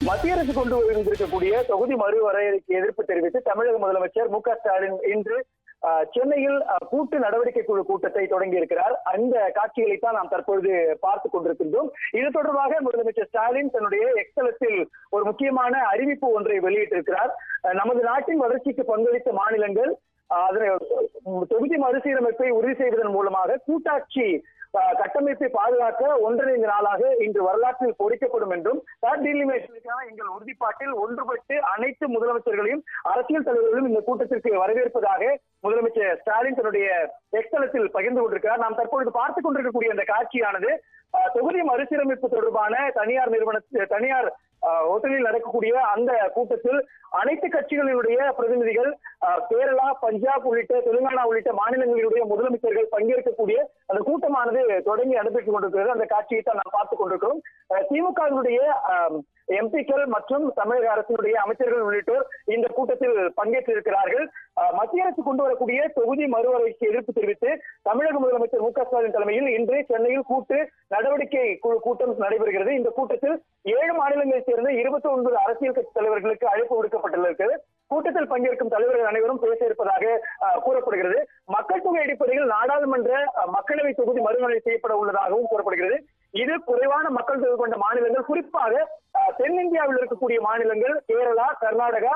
மத்திய அரசு கொண்டு வந்திருக்கக்கூடிய தொகுதி மறுவரையறைக்கு எதிர்ப்பு தெரிவித்து தமிழக முதலமைச்சர் மு க ஸ்டாலின் இன்று சென்னையில் கூட்டு நடவடிக்கை குழு கூட்டத்தை தொடங்கி இருக்கிறார். அந்த காட்சிகளைத்தான் நாம் தற்பொழுது பார்த்துக் கொண்டிருக்கின்றோம். இது தொடர்பாக முதலமைச்சர் ஸ்டாலின் தன்னுடைய எக்ஸலத்தில் ஒரு முக்கியமான அறிவிப்பு ஒன்றை வெளியிட்டிருக்கிறார். நமது நாட்டின் வளர்ச்சிக்கு பங்களித்த மாநிலங்கள் அதனை தொகுதி மறுசீரமைப்பை உறுதி செய்வதன் மூலமாக கூட்டாட்சி கட்டமைப்பை பாதுகாக்க ஒன்றிணைந்த நாளாக இன்று வரலாற்றில் பொறிக்கப்படும் என்றும் எங்கள் உறுதிப்பாட்டில் ஒன்றுபட்டு அனைத்து முதலமைச்சர்களையும் அரசியல் தலைவர்களும் இந்த கூட்டத்திற்கு வரவேற்பதாக முதலமைச்சர் ஸ்டாலின் தன்னுடைய எக்ஸலத்தில் பகிர்ந்து கொண்டிருக்கிறார். நாம் தற்பொழுது பார்த்துக் கொண்டிருக்கக்கூடிய அந்த காட்சியானது தொகுதி மறுசீரமைப்பு தொடர்பான தனியார் ஹோட்டலில் நடக்கக்கூடிய அந்த கூட்டத்தில் அனைத்து கட்சிகளினுடைய பிரதிநிதிகள் கேரளா, பஞ்சாப் உள்ளிட்ட தெலுங்கானா உள்ளிட்ட மாநிலங்களினுடைய முதலமைச்சர்கள் பங்கேற்கக்கூடிய அந்த கூட்டமானது தொடங்கி நடைபெற்றுக் கொண்டிருக்கிறது. அந்த காட்சியை தான் நாம் பார்த்துக் கொண்டிருக்கிறோம். திமுகவினுடைய எம்பிக்கள் மற்றும் தமிழக அரசினுடைய அமைச்சர்கள் உள்ளிட்டோர் இந்த கூட்டத்தில் பங்கேற்றிருக்கிறார்கள். மத்திய அரசு கொண்டு வரக்கூடிய தொகுதி மறுவரைக்கு எதிர்ப்பு தெரிவித்து தமிழக முதலமைச்சர் மு க ஸ்டாலின் தலைமையில் இன்று சென்னையில் கூட்டு நடவடிக்கை குழு கூட்டம் நடைபெறுகிறது. இந்த கூட்டத்தில் 7 மாநிலங்களைச் சேர்ந்த 29 அரசியல் கட்சி தலைவர்களுக்கு அழைப்பு விடுக்கப்பட்டுள்ளது. கூட்டத்தில் பங்கேற்கும் தலைவர்கள் அனைவரும் பேச இருப்பதாக கூறப்படுகிறது. மக்கள் தொகை அடிப்படையில் நாடாளுமன்ற மக்களவை தொகுதி மறுவரை செய்யப்பட உள்ளதாகவும் கூறப்படுகிறது. இது குறைவான மக்கள் தொகை கொண்ட மாநிலங்கள், குறிப்பாக தென்னிந்தியாவில் இருக்கக்கூடிய மாநிலங்கள் கேரளா, கர்நாடகா,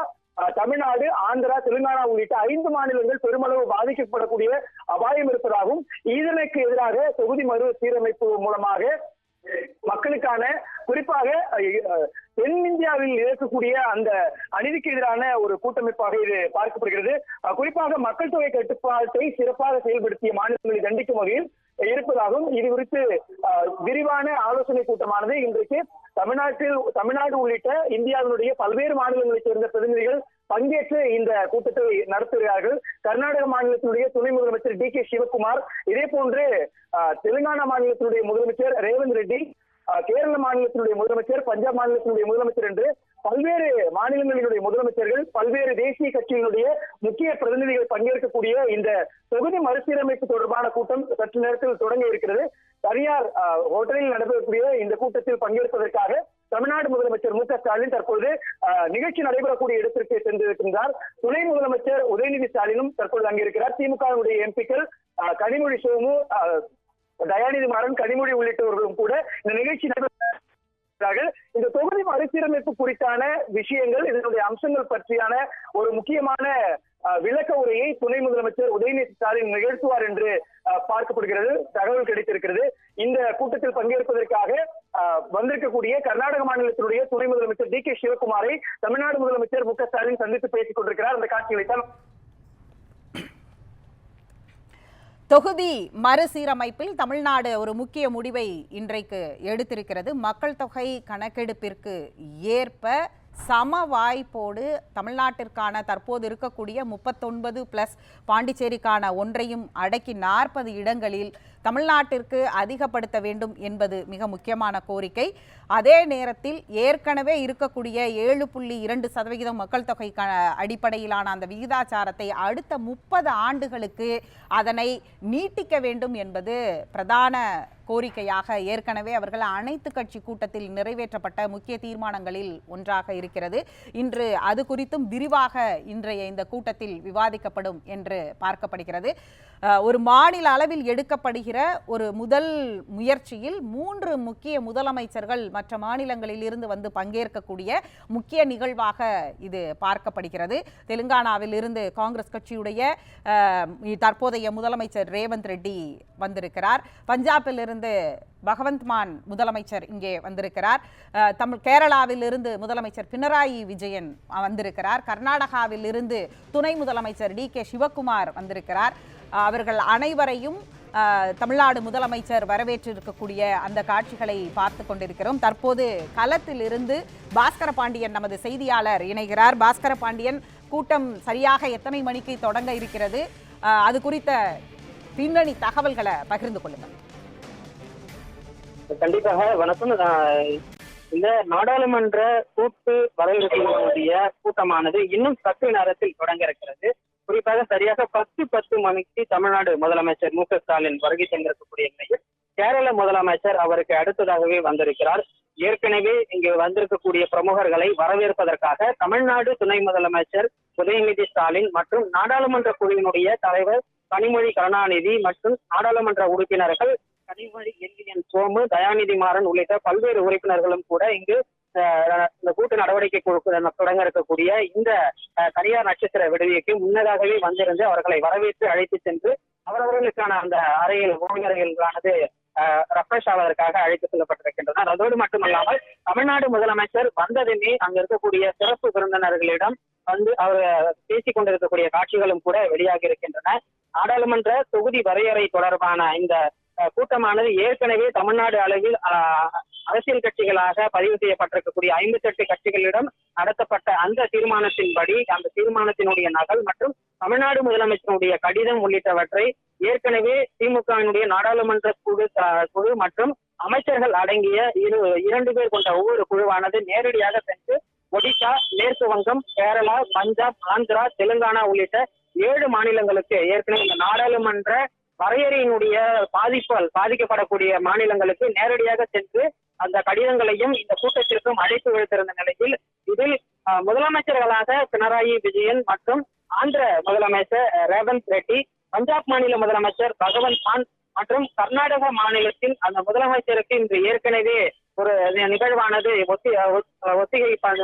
தமிழ்நாடு, ஆந்திரா, தெலுங்கானா உள்ளிட்ட 5 மாநிலங்கள் பெருமளவு பாதிக்கப்படக்கூடிய அபாயம் இருப்பதாகவும் இதற்கு எதிராக தொகுதி மறு சீரமைப்பு மூலமாக மக்களுக்கான குறிப்பாக தென்னிந்தியாவில் இருக்கக்கூடிய அந்த அநீதிக்கு எதிரான ஒரு கூட்டமைப்பாக இது பார்க்கப்படுகிறது. குறிப்பாக மக்கள் தொகை கட்டுப்பாட்டை சிறப்பாக செயல்படுத்திய மாநிலங்களை தண்டிக்கும் வகையில் இருப்பதாகவும் இது குறித்து விரிவான ஆலோசனை கூட்டமானது இன்றைக்கு தமிழ்நாடு உள்ளிட்ட இந்தியாவினுடைய பல்வேறு மாநிலங்களைச் சேர்ந்த பிரதிநிதிகள் பங்கேற்று இந்த கூட்டத்தை நடத்துகிறார்கள். கர்நாடக மாநிலத்தினுடைய துணை முதலமைச்சர் டி கே சிவகுமார், இதே போன்று தெலுங்கானா மாநிலத்தினுடைய முதலமைச்சர் ரேவந்த் ரெட்டி, கேரள மாநிலத்தினுடைய முதலமைச்சர், பஞ்சாப் மாநிலத்தினுடைய முதலமைச்சர் என்று பல்வேறு மாநிலங்களினுடைய முதலமைச்சர்கள், பல்வேறு தேசிய கட்சிகளுடைய முக்கிய பிரதிநிதிகள் பங்கேற்கக்கூடிய இந்த தொகுதி மறுசீரமைப்பு தொடர்பான கூட்டம் சற்று நேரத்தில் தொடங்க இருக்கிறது. தனியார் ஹோட்டலில் நடைபெறக்கூடிய இந்த கூட்டத்தில் பங்கேற்பதற்காக தமிழ்நாடு முதலமைச்சர் மு க ஸ்டாலின் தற்போது நிகழ்ச்சி நடைபெறக்கூடிய இடத்திற்கு சென்றிருக்கின்றார். துணை முதலமைச்சர் உதயநிதி ஸ்டாலினும் தற்போது அங்கிருக்கிறார். திமுகவுடைய எம்பிக்கள் கனிமொழி சோமு, தயாநிதி மாறன், கனிமொழி உள்ளிட்டவர்களும் கூட இந்த நிகழ்ச்சி நடைபெறுகிறார்கள். இந்த தொகுதி மறுசீரமைப்பு குறித்தான விஷயங்கள், இதனுடைய அம்சங்கள் பற்றியான ஒரு முக்கியமான விளக்க உரையை துணை முதலமைச்சர் உதயநிதி ஸ்டாலின் நிகழ்த்துவார் என்று பார்க்கப்படுகிறது, தகவல் கிடைத்திருக்கிறது. இந்த கூட்டத்தில் பங்கேற்பதற்காக வந்திருக்கக்கூடிய கர்நாடக மாநிலத்தினுடைய துணை முதலமைச்சர் டி கே சிவகுமாரை தமிழ்நாடு முதலமைச்சர் மு க ஸ்டாலின் சந்தித்து பேசிக் கொண்டிருக்கிறார். அந்த காட்சிகளை தான் தொகுதி மறுசீரமைப்பில் தமிழ்நாடு ஒரு முக்கிய முடிவை இன்றைக்கு எடுத்திருக்கிறது. மக்கள் தொகை கணக்கெடுப்பிற்கு ஏற்ப சம வாய்ப்போடு தமிழ்நாட்டிற்கான தற்போது இருக்கக்கூடிய 39+ பாண்டிச்சேரிக்கான ஒன்றையும் அடக்கி 40 இடங்களில் தமிழ்நாட்டிற்கு அதிகப்படுத்த வேண்டும் என்பது மிக முக்கியமான கோரிக்கை. அதே நேரத்தில் ஏற்கனவே இருக்கக்கூடிய 7.2% மக்கள் தொகை அடிப்படையிலான அந்த விகிதாச்சாரத்தை அடுத்த 30 ஆண்டுகளுக்கு அதனை நீட்டிக்க வேண்டும் என்பது பிரதான கோரிக்கையாக ஏற்கனவே அவர்கள் அனைத்து கட்சி கூட்டத்தில் நிறைவேற்றப்பட்ட முக்கிய தீர்மானங்களில் ஒன்றாக இருக்கிறது. இன்று அது குறித்தும் விரிவாக இன்றைய இந்த கூட்டத்தில் விவாதிக்கப்படும் என்று பார்க்கப்படுகிறது. ஒரு மாநில அளவில் எடுக்கப்படுகிற ஒரு முதல் முயற்சியில் 3 முக்கிய முதலமைச்சர்கள் மற்ற மாநிலங்களில் இருந்து வந்து பங்கேற்கக்கூடிய முக்கிய நிகழ்வாக இது பார்க்கப்படுகிறது. தெலுங்கானாவில் இருந்து காங்கிரஸ் கட்சியுடைய தற்போதைய முதலமைச்சர் ரேவந்த் ரெட்டி வந்திருக்கிறார். பஞ்சாபில் இருந்து பகவந்த் மான் முதலமைச்சர் இங்கே வந்திருக்கிறார். கேரளாவில் இருந்து முதலமைச்சர் பினராயி விஜயன் வந்திருக்கிறார். கர்நாடகாவில் இருந்து துணை முதலமைச்சர் டி கே சிவகுமார் வந்திருக்கிறார். அவர்கள் அனைவரையும் தமிழ்நாடு முதலமைச்சர் வரவேற்றிருக்கக்கூடிய அந்த காட்சிகளை பார்த்து கொண்டிருக்கிறோம். தற்போது களத்தில் இருந்து பாஸ்கர பாண்டியன் நமது செய்தியாளர் இணைகிறார். பாஸ்கர பாண்டியன், கூட்டம் சரியாக எத்தனை மணிக்கு தொடங்க இருக்கிறது? அது குறித்த பின்னணி தகவல்களை பகிர்ந்து கொள்ளுங்கள். கண்டிப்பாக வணக்கம். இந்த நாடாளுமன்ற கூட்டு வரவேற்புடைய கூட்டமானது இன்னும் சற்று நேரத்தில் தொடங்க இருக்கிறது. குறிப்பாக சரியாக 10 மணிக்கு தமிழ்நாடு முதலமைச்சர் மு க ஸ்டாலின் வருகை தந்திருக்கக்கூடிய நிலையில் கேரள முதலமைச்சர் அவருக்கு அடுத்ததாகவே வந்திருக்கிறார். ஏற்கனவே இங்கு வந்திருக்கக்கூடிய பிரமுகர்களை வரவேற்பதற்காக தமிழ்நாடு துணை முதலமைச்சர் உதயநிதி ஸ்டாலின் மற்றும் நாடாளுமன்ற குழுவினுடைய தலைவர் கனிமொழி கருணாநிதி மற்றும் நாடாளுமன்ற உறுப்பினர்கள் கனிமொழி என் சோமு, தயாநிதி மாறன் உள்ளிட்ட பல்வேறு உறுப்பினர்களும் கூட இங்கு இந்த கூட்டு நடவடிக்கை தொடங்க இருக்கக்கூடிய இந்த தனியார் நட்சத்திர விடுதிக்கு முன்னதாகவே வந்திருந்து அவர்களை வரவேற்று அழைத்து சென்று அவரவர்களுக்கான அந்த அறையில் ஓய்வறைகளானது ரெஃப்ரெஷ் ஆவதற்காக அழைத்து செல்லப்பட்டிருக்கின்றனர். அதோடு மட்டுமல்லாமல் தமிழ்நாடு முதலமைச்சர் வந்ததுமே அங்க இருக்கக்கூடிய சிறப்பு விருந்தினர்களிடம் வந்து அவர் பேசிக் கொண்டிருக்கக்கூடிய காட்சிகளும் கூட வெளியாகி இருக்கின்றன. நாடாளுமன்ற தொகுதி வரையறை தொடர்பான இந்த கூட்டமானது ஏற்கனவே தமிழ்நாடு அளவில் அரசியல் கட்சிகளாக பதிவு செய்யப்பட்டிருக்கக்கூடிய 58 கட்சிகளிடம் நடத்தப்பட்ட அந்த தீர்மானத்தின்படி அந்த தீர்மானத்தினுடைய நகல் மற்றும் தமிழ்நாடு முதலமைச்சருடைய கடிதம் உள்ளிட்டவற்றை ஏற்கனவே திமுகவினுடைய நாடாளுமன்ற குழு மற்றும் அமைச்சர்கள் அடங்கிய 2 பேர் கொண்ட ஒவ்வொரு குழுவானது நேரடியாக சென்று ஒடிசா, மேற்கு வங்கம், கேரளா, பஞ்சாப், ஆந்திரா, தெலுங்கானா உள்ளிட்ட 7 மாநிலங்களுக்கு ஏற்கனவே இந்த நாடாளுமன்ற வரையறையினுடைய பாதிப்பால் பாதிக்கப்படக்கூடிய மாநிலங்களுக்கு நேரடியாக சென்று அந்த கடிதங்களையும் இந்த கூட்டத்திற்கும் அழைப்பு விடுத்திருந்த நிலையில் இதில் முதலமைச்சர்களாக பினராயி விஜயன் மற்றும் ஆந்திர முதலமைச்சர் ரேவந்த் ரெட்டி, பஞ்சாப் மாநில முதலமைச்சர் பகவந்த் மான் மற்றும் கர்நாடக மாநிலத்தில் அந்த முதலமைச்சருக்கு இன்று ஏற்கனவே ஒரு நிகழ்வானது ஒத்திகைப்பால்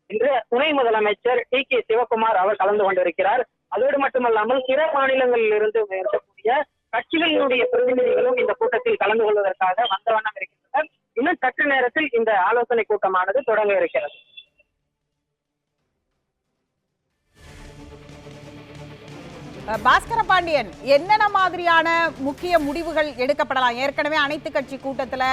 இன்று துணை முதலமைச்சர் டி.கே. சிவகுமார் அவர் கலந்து கொண்டிருக்கிறார். அதோடு மட்டுமல்லாமல் பிற மாநிலங்களில் இருந்து இருக்கக்கூடிய கட்சிகளினுடைய பிரதிநிதிகளும் இந்த கூட்டத்தில் கலந்து கொள்வதற்காக வந்த வண்ணம் இருக்கின்றனர். இன்னும் சற்று நேரத்தில் இந்த ஆலோசனை கூட்டமானது தொடங்க இருக்கிறது. பாஸ்கர பாண்டியன், என்னென்ன மாதிரியான முக்கிய முடிவுகள் எடுக்கப்படலாம்? ஏற்கனவே அனைத்து கட்சி கூட்டத்தில்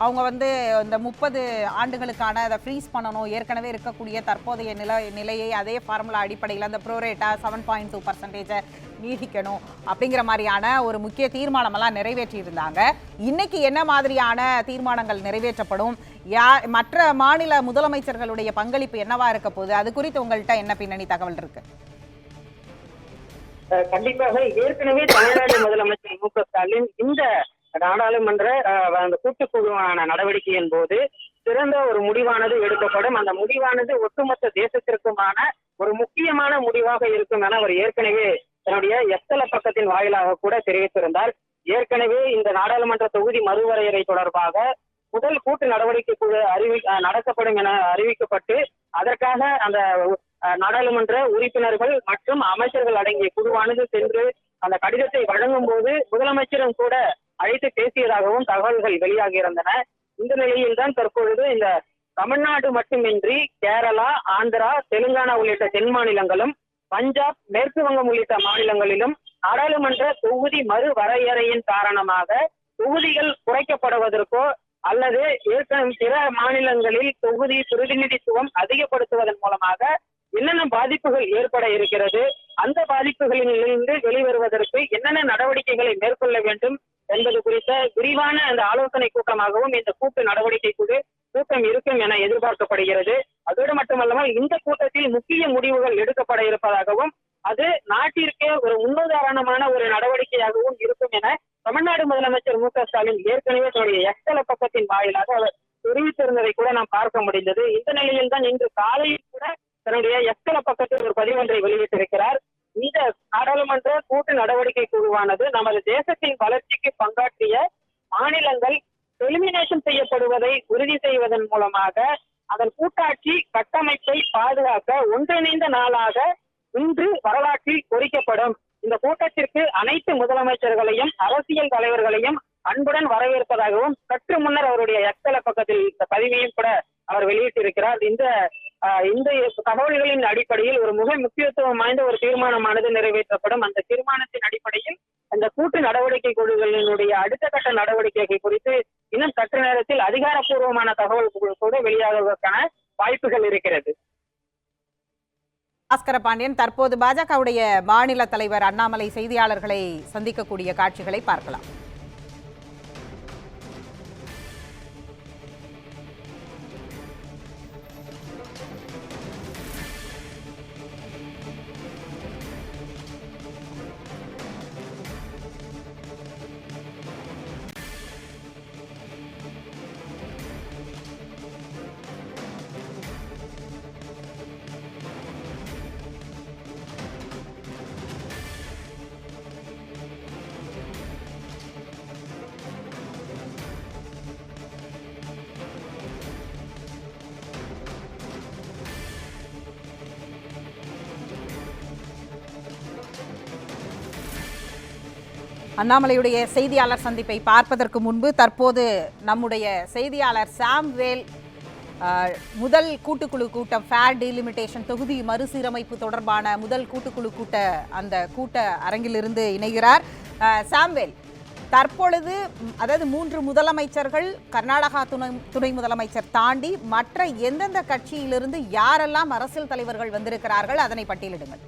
அவங்க வந்து இந்த 30 ஆண்டுகளுக்கான அதை ஃப்ரீஸ் பண்ணணும், ஏற்கனவே இருக்கக்கூடிய தற்போதைய நிலையை அதே ஃபார்முலா அடிப்படையில் அந்த ப்ரோரேட்டா 7.2% நீடிக்கணும் அப்படிங்கிற மாதிரியான ஒரு முக்கிய தீர்மானமெல்லாம் நிறைவேற்றி இருந்தாங்க. இன்னைக்கு என்ன மாதிரியான தீர்மானங்கள் நிறைவேற்றப்படும்? மற்ற மாநில முதலமைச்சர்களுடைய பங்களிப்பு என்னவா இருக்க போகுது? அது குறித்து உங்கள்கிட்ட என்ன பின்னணி தகவல் இருக்கு? கண்டிப்பாக ஏற்கனவே தமிழ்நாடு முதலமைச்சர் மு க ஸ்டாலின் இந்த நாடாளுமன்ற அந்த கூட்டுக்குழுவான நடவடிக்கையின் போது சிறந்த ஒரு முடிவானது எடுக்கப்படும், அந்த முடிவானது ஒட்டுமொத்த தேசத்திற்குமான ஒரு முக்கியமான முடிவாக இருக்கும் என அவர் ஏற்கனவே தன்னுடைய எக்ஸல பக்கத்தின் வாயிலாக கூட தெரிவித்திருந்தார். ஏற்கனவே இந்த நாடாளுமன்ற தொகுதி மறுவரையறை தொடர்பாக முதல் கூட்டு நடவடிக்கை குழு நடத்தப்படும் என அறிவிக்கப்பட்டு அதற்காக அந்த நாடாளுமன்ற உறுப்பினர்கள் மற்றும் அமைச்சர்கள் அடங்கிய குழுவானது சென்று அந்த கடிதத்தை வழங்கும் போது முதலமைச்சரும் கூட அழைத்து பேசியதாகவும் தகவல்கள் வெளியாகி இருந்தன. இந்த நிலையில் தான் தற்பொழுது இந்த தமிழ்நாடு மட்டுமின்றி கேரளா, ஆந்திரா, தெலுங்கானா உள்ளிட்ட தென் மாநிலங்களும் பஞ்சாப், மேற்கு வங்கம் உள்ளிட்ட மாநிலங்களிலும் நாடாளுமன்ற தொகுதி மறு வரையறையின் காரணமாக தொகுதிகள் குறைக்கப்படுவதற்கோ அல்லது ஏற்கனவே பிற மாநிலங்களில் தொகுதி பிரதிநிதித்துவம் அதிகப்படுத்துவதன் மூலமாக என்னென்ன பாதிப்புகள் ஏற்பட இருக்கிறது, அந்த பாதிப்புகளிலிருந்து வெளிவருவதற்கு என்னென்ன நடவடிக்கைகளை மேற்கொள்ள வேண்டும் என்பது குறித்த விரிவான அந்த ஆலோசனை கூட்டமாகவும் இந்த கூட்டு நடவடிக்கை குழு கூட்டம் இருக்கும் என எதிர்பார்க்கப்படுகிறது. அதோடு மட்டுமல்லாமல் இந்த கூட்டத்தில் முக்கிய முடிவுகள் எடுக்கப்பட இருப்பதாகவும் அது நாட்டிற்கே ஒரு முன்னுதாரணமான ஒரு நடவடிக்கையாகவும் இருக்கும் என தமிழ்நாடு முதலமைச்சர் மு க ஸ்டாலின் ஏற்கனவே தன்னுடைய எக்ஸல பக்கத்தின் வாயிலாக அவர் தெரிவித்திருந்ததை கூட நாம் பார்க்க முடிந்தது. இந்த நிலையில் தான் இன்று காலையில் கூட தன்னுடைய எக்ஸல பக்கத்தில் ஒரு பதிவொன்றை வெளியிட்டிருக்கிறார். இந்த நாடாளுமன்ற கூட்டு நடவடிக்கை குழுவானது நமது தேசத்தின் வளர்ச்சிக்கு பங்காற்றிய மாநிலங்கள் எலிமினேஷன் செய்யப்படுவதை உறுதி செய்வதன் மூலமாக அதன் கூட்டாட்சி கட்டமைப்பை பாதுகாக்க ஒன்றிணைந்த நாளாக இன்று வரலாற்றில் பொறிக்கப்படும். இந்த கூட்டத்திற்கு அனைத்து முதலமைச்சர்களையும் அரசியல் தலைவர்களையும் அன்புடன் வரவேற்பதாகவும் சற்று முன்னர் அவருடைய எக்ஸல பக்கத்தில் இந்த பதிவையும் கூட அவர் வெளியிட்டிருக்கிறார். இந்த தகவல்களின் அடிப்படையில் ஒரு மிக முக்கியத்துவம் வாய்ந்த ஒரு தீர்மானமானது நிறைவேற்றப்படும். அந்த தீர்மானத்தின் அடிப்படையில் அந்த கூட்டு நடவடிக்கை குழுக்களினுடைய அடுத்த கட்ட நடவடிக்கைகள் குறித்து இன்னும் சற்று நேரத்தில் அதிகாரப்பூர்வமான தகவல் கூட வெளியாகுவதற்கான வாய்ப்புகள் இருக்கிறது. பாஸ்கர பாண்டியன், தற்போது பாஜகவுடைய மாநில தலைவர் அண்ணாமலை செய்தியாளர்களை சந்திக்கக்கூடிய காட்சிகளை பார்க்கலாம். அண்ணாமலையுடைய செய்தியாளர் சந்திப்பை பார்ப்பதற்கு முன்பு தற்போது நம்முடைய செய்தியாளர் சாம்வேல் முதல் கூட்டுக்குழு கூட்டம் ஃபேர் டீலிமிட்டேஷன் தொகுதி மறுசீரமைப்பு தொடர்பான முதல் கூட்டுக்குழு அந்த கூட்ட அரங்கிலிருந்து இணைகிறார். சாம்வேல், தற்பொழுது அதாவது 3 முதலமைச்சர்கள் கர்நாடகா துணை முதலமைச்சர் தாண்டி மற்ற எந்தெந்த கட்சியிலிருந்து யாரெல்லாம் அரசியல் தலைவர்கள் வந்திருக்கிறார்கள், அதனை பட்டியலிடுங்கள்.